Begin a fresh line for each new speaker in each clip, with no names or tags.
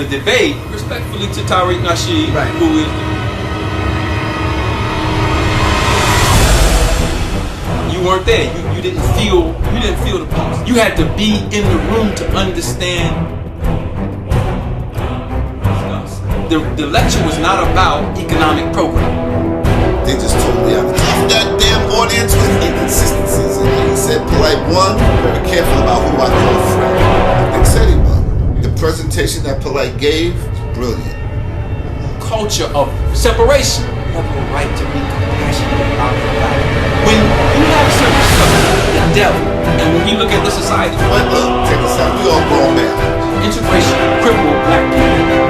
a debate, respectfully to Tariq Nasheed, who is you weren't there. You didn't feel the pulse. You had to be in the room to understand. The lecture was not about economic programming.
They just totally out of that damn audience with inconsistencies. And he said, polite one, very careful about who I call a friend. They said he was. The presentation that Polite gave was brilliant.
Culture of separation. You have a right to be compassionate about your life. When you have certain stuff, the devil, and when we look at the society,
but look, check this out. We all grown men.
Integration crippled black people.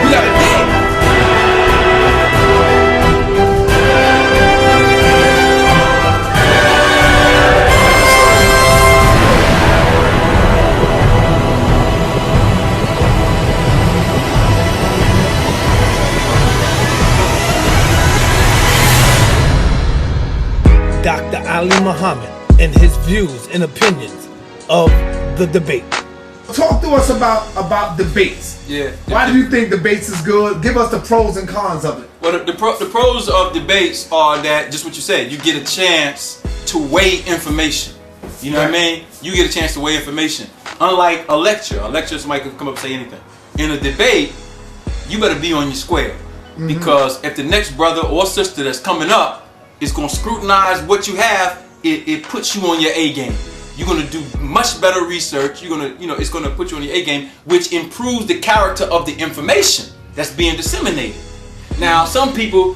You gotta dig.
Dr. Ali Muhammad and his views and opinions of the debate.
Talk to us about debates.
Yeah.
Why do you think debates is good? Give us the pros and cons of it.
Well, the pros of debates are that, just what you said, you get a chance to weigh information. You know what I mean? You get a chance to weigh information. Unlike a lecture, somebody can come up and say anything. In a debate, you better be on your square. Because if the next brother or sister that's coming up is going to scrutinize what you have, it puts you on your A game. You're going to do much better research. You're going to, it's going to put you on your A game, which improves the character of the information that's being disseminated. Now, some people,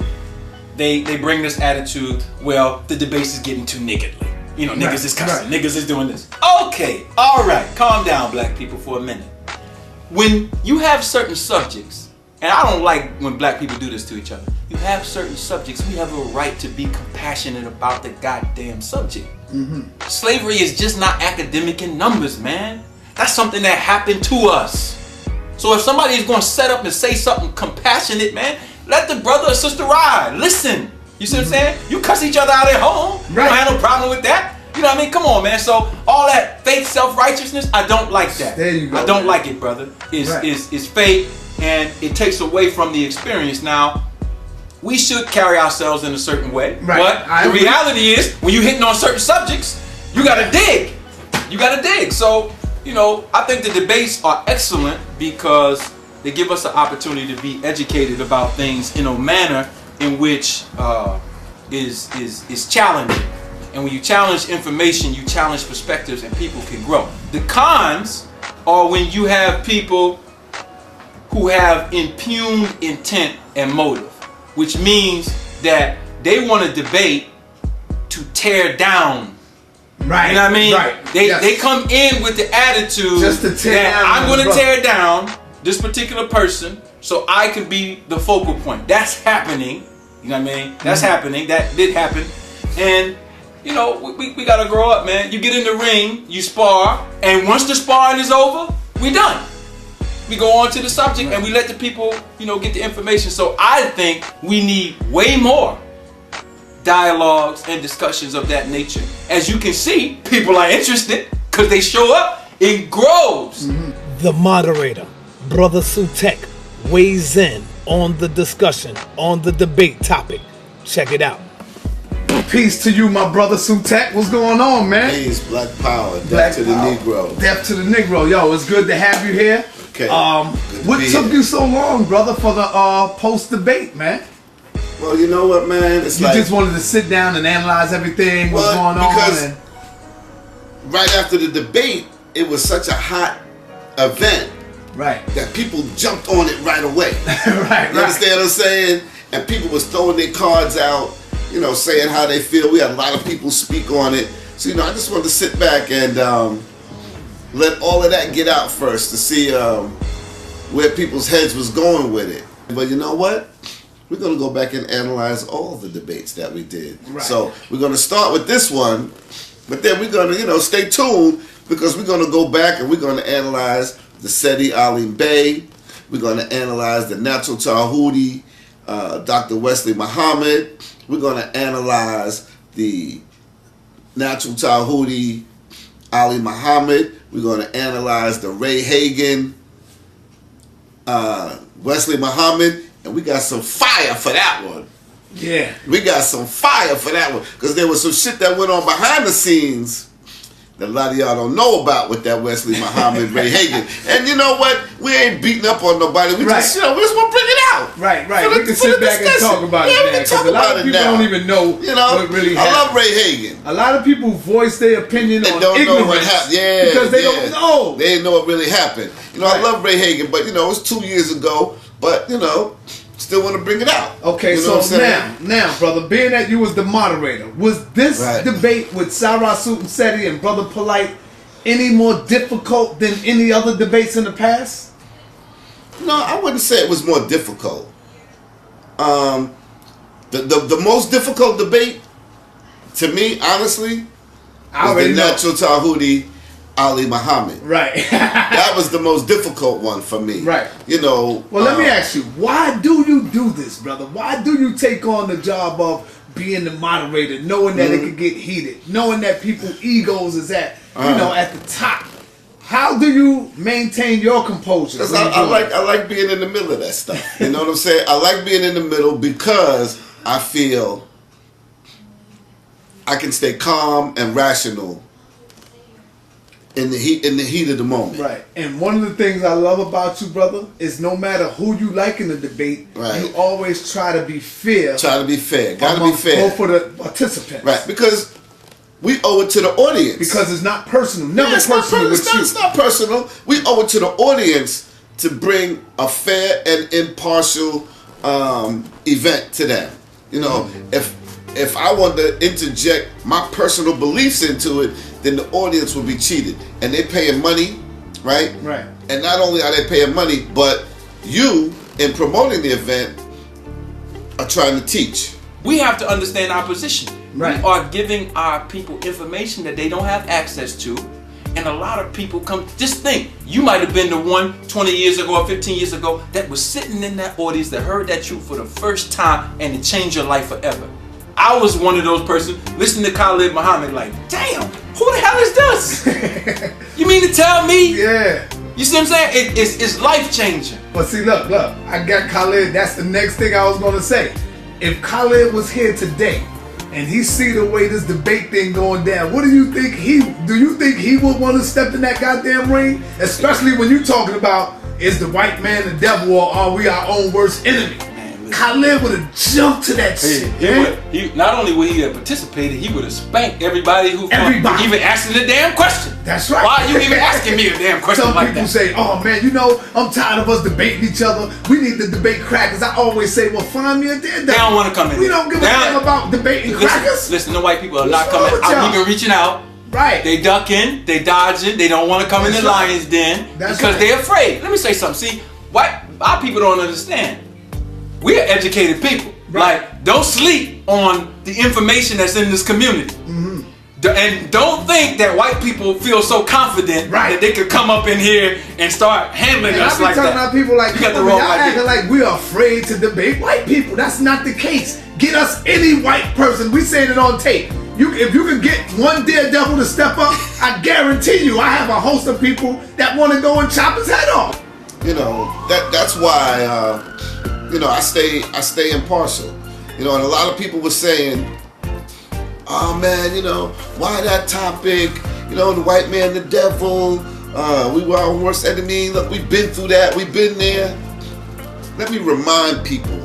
they bring this attitude, well, the debate is getting too niggardly. Niggas is cussing, niggas is doing this. Okay, all right, calm down, black people, for a minute. When you have certain subjects, and I don't like when black people do this to each other, you have certain subjects, we have a right to be compassionate about the goddamn subject. Slavery is just not academic in numbers, man. That's something that happened to us. So if somebody is going to set up and say something compassionate, man, let the brother or sister ride. Listen. You see what I'm saying? You cuss each other out at home. You don't have no problem with that. You know what I mean? Come on, man. So all that fake self-righteousness, I don't like that.
There you go.
I don't like it, brother. It's fake, and it takes away from the experience. Now, we should carry ourselves in a certain way. But the reality is, when you're hitting on certain subjects, you gotta dig. You gotta dig. So, I think the debates are excellent because they give us the opportunity to be educated about things in a manner in which is challenging. And when you challenge information, you challenge perspectives, and people can grow. The cons are when you have people who have impugned intent and motive, which means that they want to debate to tear down.
Right.
You know what I mean?
Right.
They come in with the attitude
just to tear
that
down
I'm going to
brother.
tear down this particular person so I can be the focal point. That's happening. You know what I mean? That's happening. That did happen. And, we got to grow up, man. You get in the ring, you spar, and once the sparring is over, we done. We go on to the subject and we let the people, get the information. So I think we need way more dialogues and discussions of that nature. As you can see, people are interested because they show up in groves.
The moderator, Brother Sutek, weighs in on the discussion, on the debate topic. Check it out.
Peace to you, my brother Sutek. What's going on, man?
Peace, Black Power, Death to the Negro.
Death to the Negro. Yo, it's good to have you here.
Okay.
What took you so long, brother, for the post-debate, man?
Well, you know what, man? It's
you just wanted to sit down and analyze everything, what's going on.
Because right after the debate, it was such a hot event.
Right.
That people jumped on it right away.
Right.
You understand what I'm saying? And people was throwing their cards out, saying how they feel. We had a lot of people speak on it. So, I just wanted to sit back and let all of that get out first to see where people's heads was going with it. But you know what? We're going to go back and analyze all the debates that we did. Right. So we're going to start with this one, but then we're going to, stay tuned because we're going to go back and we're going to analyze the Seti Alim Bey. We're going to analyze the Natural Tahuti, Dr. Wesley Muhammad. We're going to analyze the Natural Tahuti Ali Muhammad. We're going to analyze the Ray Hagen, Wesley Muhammad, and we got some fire for that one.
Yeah.
We got some fire for that one. Because there was some shit that went on behind the scenes that a lot of y'all don't know about with that Wesley Muhammad, Ray Hagen. And you know what? We ain't beating up on nobody. We just, we just want to bring it out.
Right.
For
We can sit back and talk about it, man. Because a lot of people don't even know what really happened.
I love Ray Hagen.
A lot of people voice their opinion on
don't
ignorance
know what happened. Yeah,
because they don't know.
They didn't know what really happened. I love Ray Hagen, but it was 2 years ago. But still want to bring it out.
Okay, so now, brother, being that you was the moderator, was this debate with Sarah Sutek and Brother Polite any more difficult than any other debates in the past?
No, I wouldn't say it was more difficult. The most difficult debate, to me, honestly, was the Natural Tahuti Ali Muhammad.
Right.
That was the most difficult one for me.
Right.
Well,
let me ask you, why do you do this, brother? Why do you take on the job of being the moderator, knowing that it could get heated, knowing that people's egos is at the top? How do you maintain your composure?
Because I like being in the middle of that stuff. You know what I'm saying? I like being in the middle because I feel I can stay calm and rational in the heat of the moment.
Right. And one of the things I love about you, brother, is no matter who you like in the debate, you always try to be fair.
Gotta be fair.
Both for the participants.
Right. Because we owe it to the audience.
Because it's not personal. Never personal with you.
It's not personal. We owe it to the audience to bring a fair and impartial event to them. If I want to interject my personal beliefs into it, then the audience will be cheated. And they're paying money, right?
Right.
And not only are they paying money, but you, in promoting the event, are trying to teach.
We have to understand our position.
Right.
We are giving our people information that they don't have access to. And a lot of people come, just think, you might have been the one 20 years ago or 15 years ago that was sitting in that audience that heard that truth for the first time and it changed your life forever. I was one of those persons listening to Khalid Muhammad like, damn, who the hell is this? You mean to tell me?
Yeah.
You see what I'm saying? It's life changing.
But see, look, I got Khalid. That's the next thing I was going to say. If Khalid was here today and he see the way this debate thing going down, what do you think he would want to step in that goddamn ring? Especially when you're talking about, is the white man the devil or are we our own worst enemy? Khalid would have jumped to that shit.
He not only would he have participated, he would have spanked everybody who even asking the damn question.
That's right.
Why are you even asking me a damn question like that?
Some people say, oh man, I'm tired of us debating each other. We need to debate crackers. I always say, well, find me a dead.
They don't want to come in.
We don't give a damn about debating crackers.
Listen, the white people are not coming. I'm even reaching out.
Right.
They ducking, they dodging, they don't want to come in the lion's den because they're afraid. Let me say something. See, our people don't understand. We're educated people.
Right.
Like, don't sleep on the information that's in this community. Mm-hmm. And don't think that white people feel so confident that they could come up in here and start handling us like that.
I be telling our people like, y'all acting like we're afraid to debate white people. That's not the case. Get us any white person. We saying it on tape. If you can get one daredevil to step up, I guarantee you, I have a host of people that want to go and chop his head off.
That's why. I stay impartial. And a lot of people were saying, oh man, why that topic? The white man, the devil, we were our worst enemy. Look, we've been through that, we've been there. Let me remind people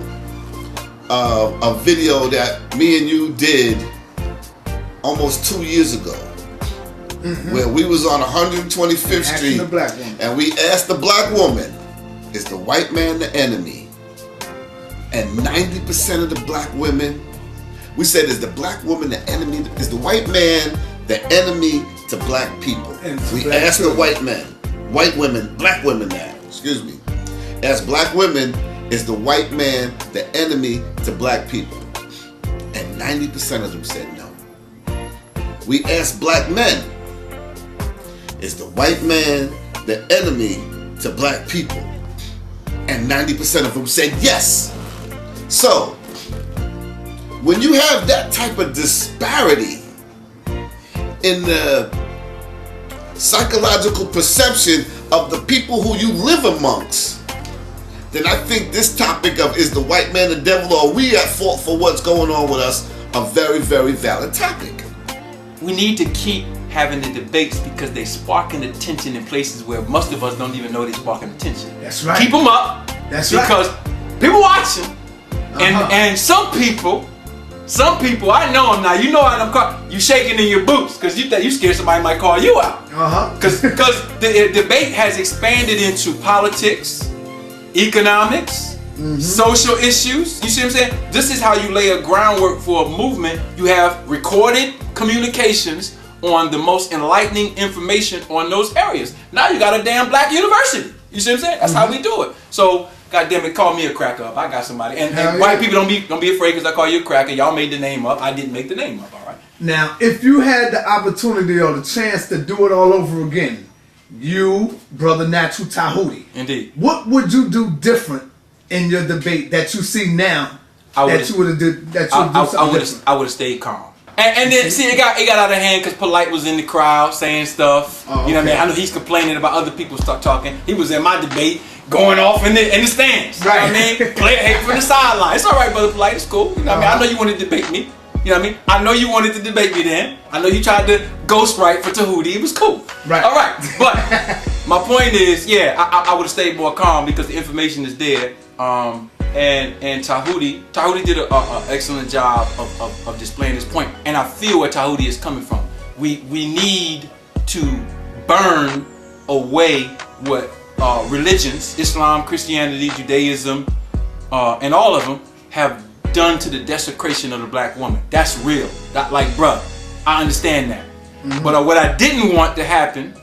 of a video that me and you did almost 2 years ago. Mm-hmm. Where we was on 125th Street and we asked the black woman, is the white man the enemy? And 90% of the black women, we said, is the black woman the enemy? Is the white man the enemy to black people? We asked the white women, black women now, excuse me. Asked black women, is the white man the enemy to black people? And 90% of them said no. We asked black men, is the white man the enemy to black people? And 90% of them said yes. So, when you have that type of disparity in the psychological perception of the people who you live amongst, then I think this topic of is the white man the devil or are we at fault for what's going on with us a very, very valid topic.
We need to keep having the debates because they sparking attention in places where most of us don't even know they're sparking attention.
That's right.
Keep them up.
That's right.
Because people watching, and some people I know them now. You know how them call you shaking in your boots because you scared somebody might call you out. Because the debate has expanded into politics, economics, social issues. You see what I'm saying? This is how you lay a groundwork for a movement. You have recorded communications on the most enlightening information on those areas. Now you got a damn black university. You see what I'm saying? That's how we do it. So, goddamn it, call me a cracker up. I got somebody. And white people don't be afraid because I call you a cracker. Y'all made the name up. I didn't make the name up. All right.
Now, if you had the opportunity or the chance to do it all over again, you, Brother Natural Tahuti,
Indeed.
what would you do different in your debate that you see now that you would have did that you would do something different?
I would have stayed calm. And then see it got out of hand because Polite was in the crowd saying stuff. You know what I mean? I know he's complaining about other people start talking. He was in my debate going off in the stands.
Right.
You know what I mean? Playing hate from the sideline. It's all right, Brother Polite. It's cool. You know what I mean? I know you wanted to debate me. You know what I mean? I know you wanted to debate me then. I know you tried to ghostwrite for Tahuti. It was cool.
Right.
All right. But my point is, yeah, I would have stayed more calm because the information is there. And Tahuti did an excellent job of displaying this point. And I feel where Tahuti is coming from. We need to burn away what religions, Islam, Christianity, Judaism, and all of them have done to the desecration of the black woman. That's real. That, like, bruh, I understand that. But what I didn't want to happen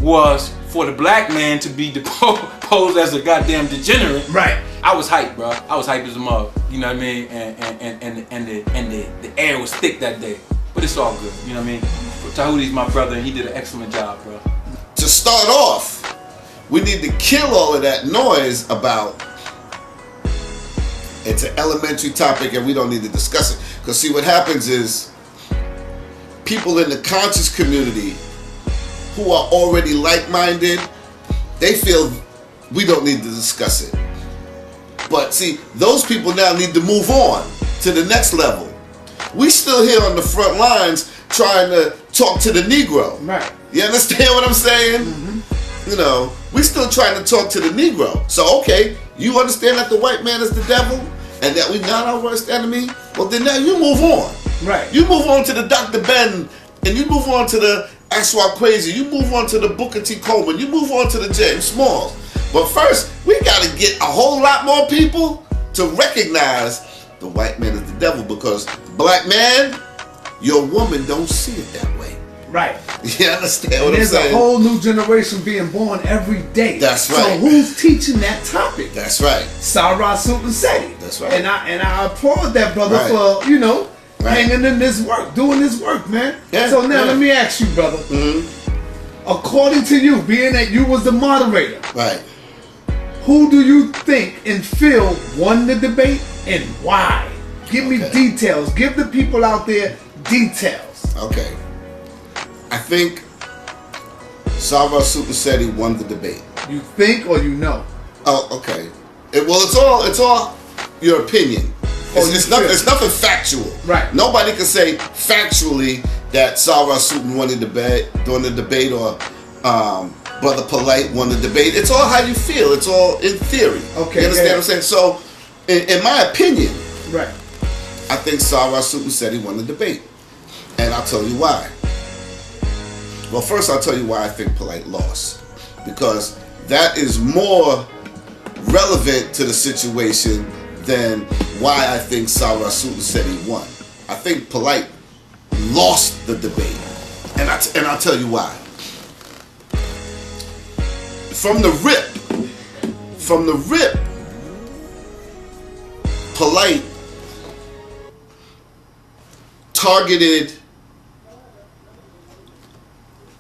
was for the black man to be deposed as a goddamn degenerate.
Right.
I was hyped, bro. I was hyped as a mug. You know what I mean? And the air was thick that day. But it's all good. You know what I mean? Tahuti's my brother, and he did an excellent job, bro.
To start off, we need to kill all of that noise about it's an elementary topic and we don't need to discuss it. Because see, what happens is people in the conscious community who are already like-minded, they feel we don't need to discuss it. But see, those people now need to move on to the next level. We still here on the front lines trying to talk to the Negro.
Right.
You understand what I'm saying? You know, we still trying to talk to the Negro. So, okay, you understand that the white man is the devil and that we not our worst enemy? Well, then now you move on.
Right.
You move on to the Dr. Ben and you move on to the Aswa Crazy. You move on to the Booker T. Coleman. You move on to the James Smalls. But first, we got to get a whole lot more people to recognize the white man is the devil because black man, your woman don't see it that way.
Right.
You understand what I'm
There's
saying?
a whole new generation being born every day.
That's right.
So who's teaching that topic?
That's right.
Sarah Sutek.
That's right.
And I applaud that brother
Right.
for,
Right.
hanging in this work, doing this work, man.
Yeah,
So now
yeah.
let me ask you, brother. According to you, being that you was the moderator,
Right.
who do you think and feel won the debate and why? Give me details. Give the people out there details.
Okay. I think Sarah Sutek won the debate.
You think or you know?
Oh, okay. It's all your opinion. It's nothing factual.
Right.
Nobody can say factually that Sarah Sutek won the debate during the debate or Brother Polite won the debate. It's all how you feel. It's all in theory.
Okay.
You understand what I'm saying? So, in my opinion,
Right.
I think Sarah Sutek won the debate. And I'll tell you why. Well, first I'll tell you why I think Polite lost. Because that is more relevant to the situation than why I think Sarah Sutek won. I think Polite lost the debate. And I'll tell you why. From the rip, Polite targeted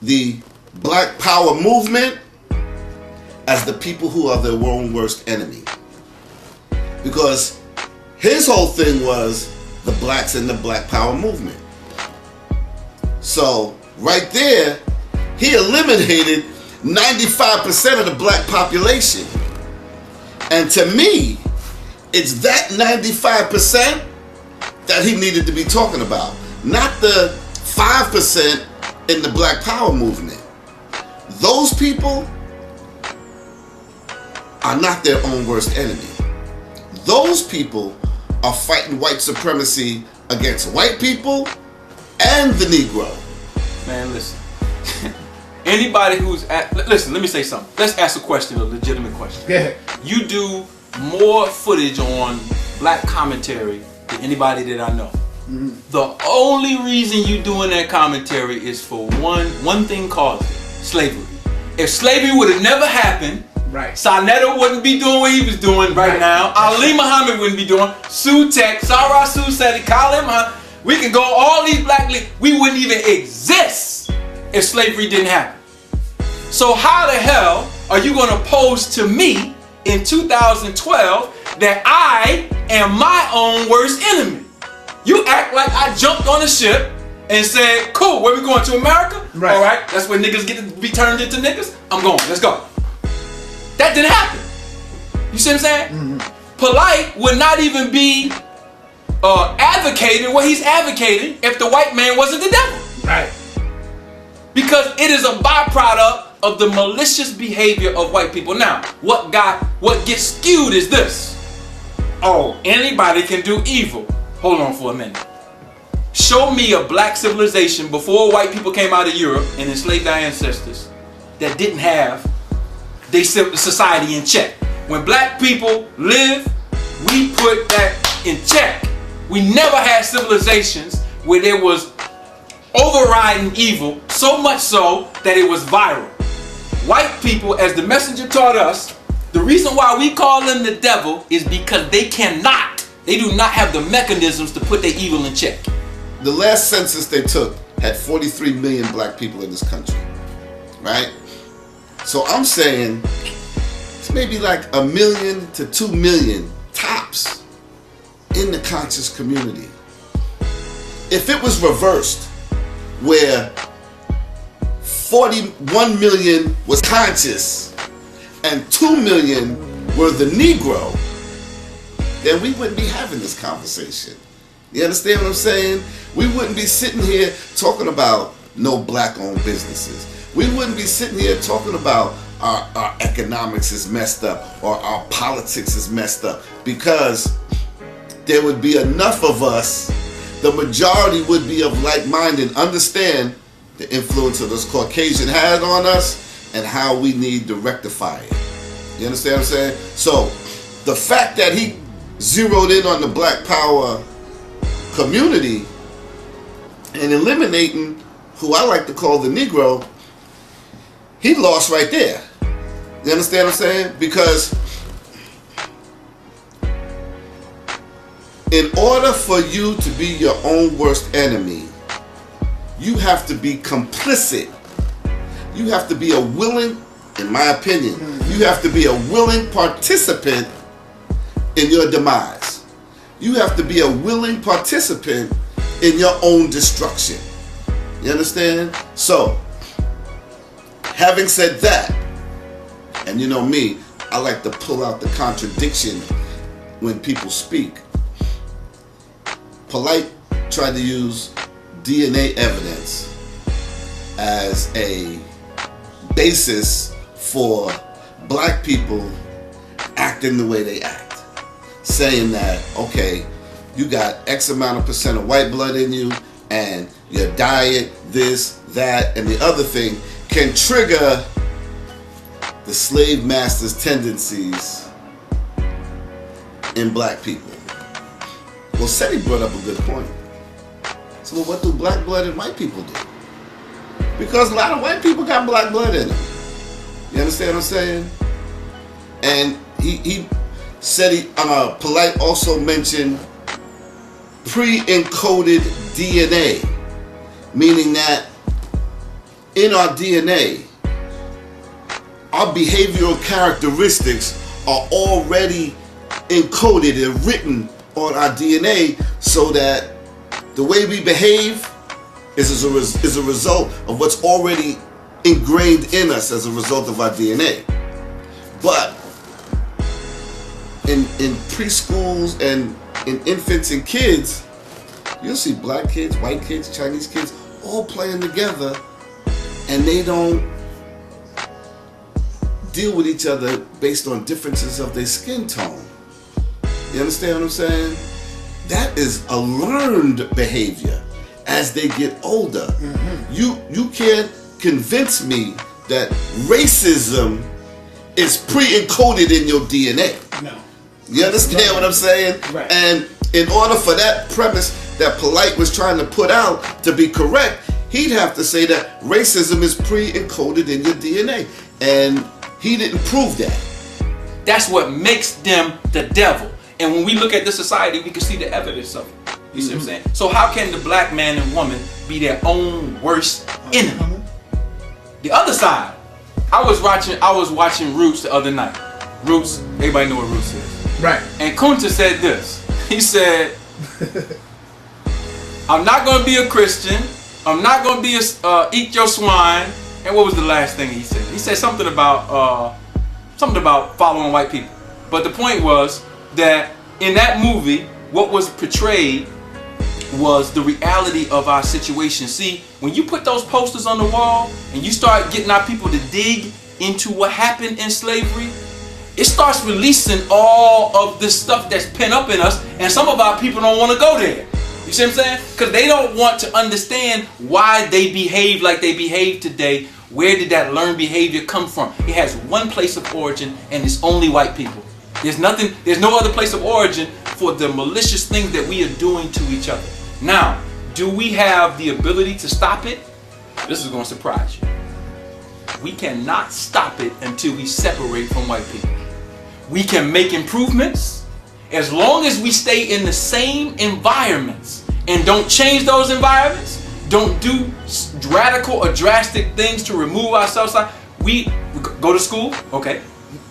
the Black Power movement as the people who are their own worst enemy. Because his whole thing was the blacks in the Black Power movement. So right there, he eliminated 95% of the black population. And to me, it's that 95% that he needed to be talking about, not the 5% in the Black Power movement. Those people are not their own worst enemy. Those people are fighting white supremacy against white people and the Negro.
Man, listen. Anybody who's listen, let me say something. Let's ask a question, a legitimate question.
Yeah.
You do more footage on black commentary than anybody that I know. The only reason you doing that commentary is for one thing caused it: slavery. If slavery would have never happened,
Right.
Sarnetta wouldn't be doing what he was doing right now. Ali Muhammad wouldn't be doing. Sutek, Sarah Sutek, Khalid Muhammad. We can go all these black leaders. We wouldn't even exist if slavery didn't happen. So how the hell are you going to pose to me in 2012 that I am my own worst enemy? You act like I jumped on a ship and said, cool, where we going, to America?
Right.
All right, that's where niggas get to be turned into niggas. I'm going, let's go. That didn't happen. You see what I'm saying? Polite would not even be advocating what he's advocating if the white man wasn't the devil.
Right.
Because it is a byproduct of the malicious behavior of white people. Now, what gets skewed is this. Oh, anybody can do evil. Hold on for a minute. Show me a black civilization before white people came out of Europe and enslaved our ancestors that didn't have their society in check. When black people live, we put that in check. We never had civilizations where there was overriding evil, so much so that it was viral. White people, as the messenger taught us, the reason why we call them the devil is because they do not have the mechanisms to put their evil in check.
The last census they took had 43 million black people in this country, right? So I'm saying it's maybe like 1 million to 2 million tops in the conscious community. If it was reversed, where 41 million was conscious and 2 million were the Negro, then we wouldn't be having this conversation. You understand what I'm saying? We wouldn't be sitting here talking about no black-owned businesses. We wouldn't be sitting here talking about our economics is messed up or our politics is messed up, because there would be enough of us, the majority would be of like-minded, understand the influence of this Caucasian had on us and how we need to rectify it. You understand what I'm saying? So the fact that he zeroed in on the black power community and eliminating who I like to call the Negro, he lost right there. You understand what I'm saying? Because in order for you to be your own worst enemy, you have to be complicit. You have to be a willing, in my opinion, you have to be a willing participant in your demise. You have to be a willing participant in your own destruction. You understand? So, having said that, and you know me, I like to pull out the contradiction when people speak. Polite tried to use DNA evidence as a basis for black people acting the way they act. Saying that, okay, you got X amount of percent of white blood in you, and your diet, this, that, and the other thing can trigger the slave master's tendencies in black people. Well, Seti brought up a good point. So what do black blood and white people do? Because a lot of white people got black blood in them. You understand what I'm saying? And he said Polite also mentioned pre-encoded DNA, meaning that in our DNA, our behavioral characteristics are already encoded and written on our DNA, so that the way we behave is a result of what's already ingrained in us as a result of our DNA. But in preschools and in infants and kids, you'll see black kids, white kids, Chinese kids, all playing together, and they don't deal with each other based on differences of their skin tone. You understand what I'm saying? That is a learned behavior as they get older. You can't convince me that racism is pre-encoded in your DNA.
No.
You understand what I'm saying?
Right.
And in order for that premise that Polite was trying to put out to be correct, he'd have to say that racism is pre-encoded in your DNA. And he didn't prove that.
That's what makes them the devil. And when we look at this society, we can see the evidence of it. You see what I'm saying? So how can the black man and woman be their own worst enemy? The other side, I was watching Roots the other night. Roots, everybody know what Roots is.
Right.
And Kunta said this. He said, I'm not going to be a Christian. I'm not going to be eat your swine. And what was the last thing he said? He said something about following white people. But the point was that in that movie, what was portrayed was the reality of our situation. See, when you put those posters on the wall and you start getting our people to dig into what happened in slavery, it starts releasing all of this stuff that's pent up in us, and some of our people don't want to go there. You see what I'm saying? Because they don't want to understand why they behave like they behave today. Where did that learned behavior come from? It has one place of origin, and it's only white people. There's no other place of origin for the malicious things that we are doing to each other. Now, do we have the ability to stop it? This is going to surprise you. We cannot stop it until we separate from white people. We can make improvements as long as we stay in the same environments and don't change those environments, don't do radical or drastic things to remove ourselves. We go to school, okay,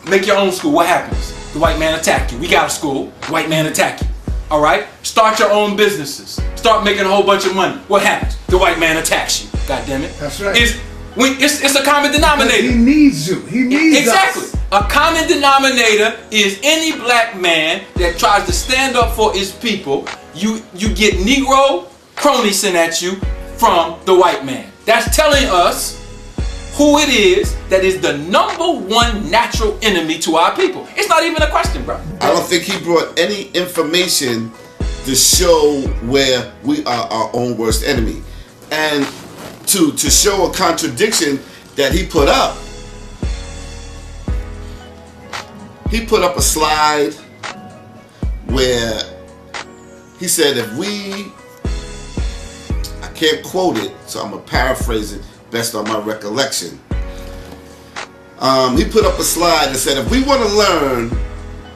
make your own school. What happens? The white man attack you. We got a school, the white man attack you. All right? Start your own businesses. Start making a whole bunch of money. What happens? The white man attacks you. God damn it.
That's right.
It's a common denominator.
Because he needs you. He needs
exactly.
us.
A common denominator is any black man that tries to stand up for his people. You get Negro crony sent at you from the white man. That's telling us who it is that is the #1 natural enemy to our people. It's not even a question, bro.
I don't think he brought any information to show where we are our own worst enemy. And to show a contradiction that he put up a slide where he said I can't quote it, so I'm going to paraphrase it based on my recollection. He put up a slide that said, if we want to learn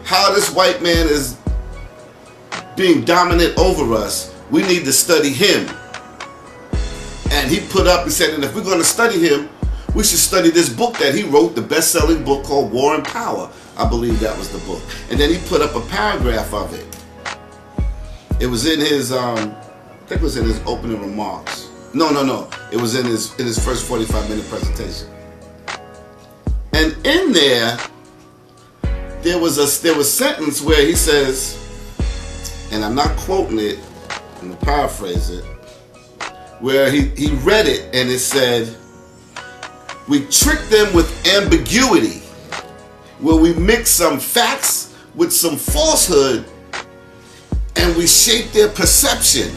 how this white man is being dominant over us, we need to study him. And he put up and said, and if we're going to study him, we should study this book that he wrote, the best-selling book called War and Power. I believe that was the book. And then he put up a paragraph of it. It was in his, I think it was in his opening remarks. No. It was in his first 45-minute presentation. And in there was a sentence where he says, and I'm not quoting it, I'm going to paraphrase it, where he read it and it said, we trick them with ambiguity, where we mix some facts with some falsehood and we shape their perception.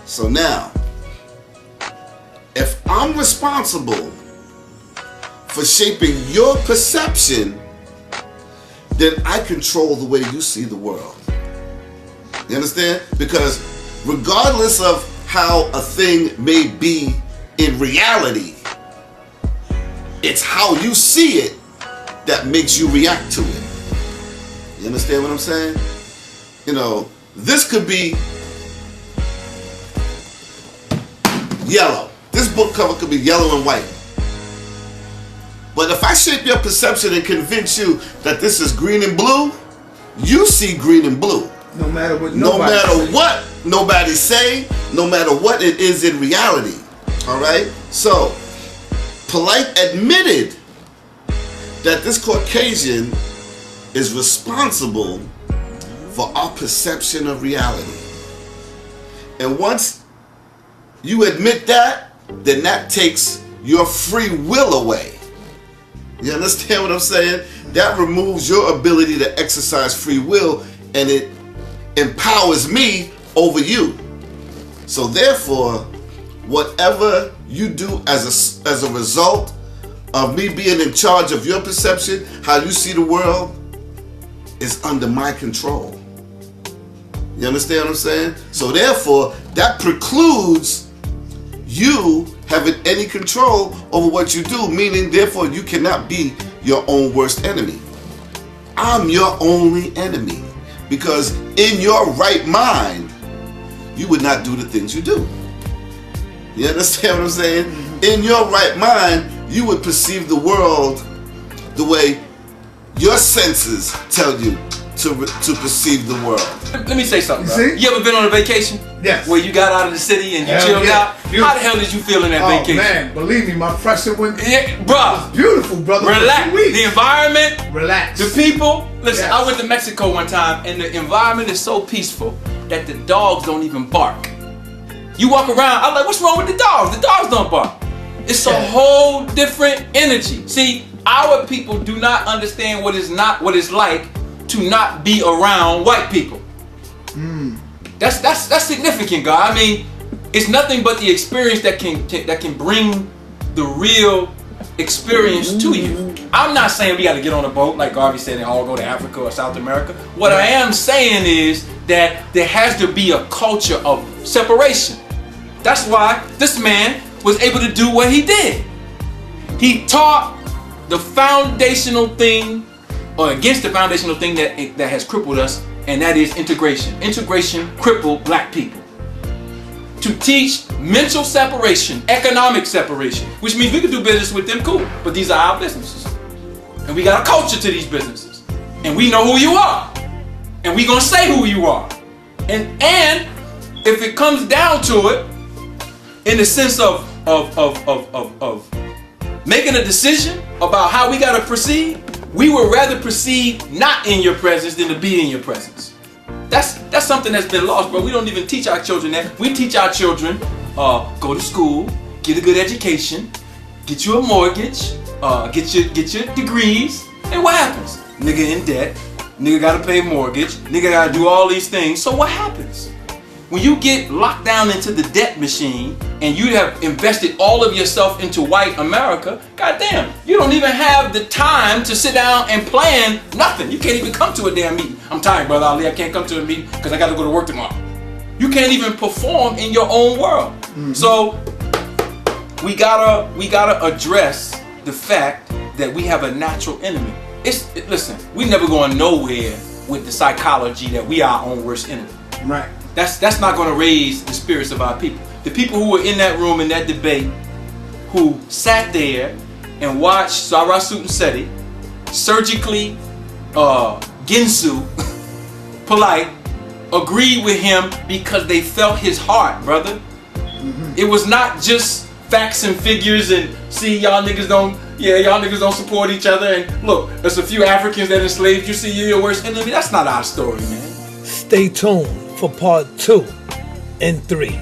So now, if I'm responsible for shaping your perception, then I control the way you see the world. You understand? Because regardless of how a thing may be in reality, it's how you see it that makes you react to it. You understand what I'm saying? You know, this could be yellow. This book cover could be yellow and white. But if I shape your perception and convince you that this is green and blue, you see green and blue.
No matter what
nobody say, no matter what it is in reality. All right? So, Polite admitted that this Caucasian is responsible for our perception of reality. And once you admit that, then that takes your free will away. You understand what I'm saying? That removes your ability to exercise free will, and it empowers me over you. So therefore, whatever you do as a result of me being in charge of your perception, how you see the world, is under my control. You understand what I'm saying? So therefore, that precludes you having any control over what you do, meaning therefore you cannot be your own worst enemy. I'm your only enemy, because in your right mind, you would not do the things you do. You understand what I'm saying? In your right mind, you would perceive the world the way your senses tell you to perceive the world.
Let me say something, bro.
See?
You ever been on a vacation?
Yes.
Where you got out of the city and you
Hell
chilled
yeah.
out?
Beautiful.
How the hell did you feel in that
Oh
vacation?
man, believe me, my pressure went.
Yeah, bro.
Beautiful, brother.
Relax.
For 2 weeks.
The environment,
Relax.
the people. Listen,
Yes.
I went to Mexico one time, and the environment is so peaceful that the dogs don't even bark. You walk around, I'm like, what's wrong with the dogs? The dogs don't bark. It's a
Yeah.
whole different energy. See, our people do not understand what it's like to not be around white people. That's significant, God. I mean, it's nothing but the experience that can bring the real experience to you. I'm not saying we got to get on a boat like Garvey said and all go to Africa or South America. What I am saying is that there has to be a culture of separation. That's why this man was able to do what he did. He taught the foundational thing, or against the foundational thing that has crippled us, and that is integration. Integration crippled black people. To teach mental separation, economic separation, which means we can do business with them, cool, but these are our businesses. And we got a culture to these businesses. And we know who you are. And we gonna say who you are. And if it comes down to it, in the sense of making a decision about how we gotta proceed, we would rather proceed not in your presence than to be in your presence. That's something that's been lost, bro. We don't even teach our children that. We teach our children, go to school, get a good education, get you a mortgage, get your degrees, and what happens? Nigga in debt, nigga gotta pay mortgage, nigga gotta do all these things. So what happens? When you get locked down into the debt machine and you have invested all of yourself into white America, goddamn, you don't even have the time to sit down and plan nothing. You can't even come to a damn meeting. I'm tired, brother Ali, I can't come to a meeting because I got to go to work tomorrow. You can't even perform in your own world. So we gotta address the fact that we have a natural enemy. Listen, we never going nowhere with the psychology that we are our own worst enemy.
Right.
That's not going to raise the spirits of our people. The people who were in that room in that debate, who sat there and watched Sarah Sutton surgically Ginsu polite agreed with him because they felt his heart, brother. It was not just facts and figures and see y'all niggas don't support each other and look, there's a few Africans that enslaved you, see you're your worst enemy. That's not our story, man.
Stay tuned for part 2 and 3.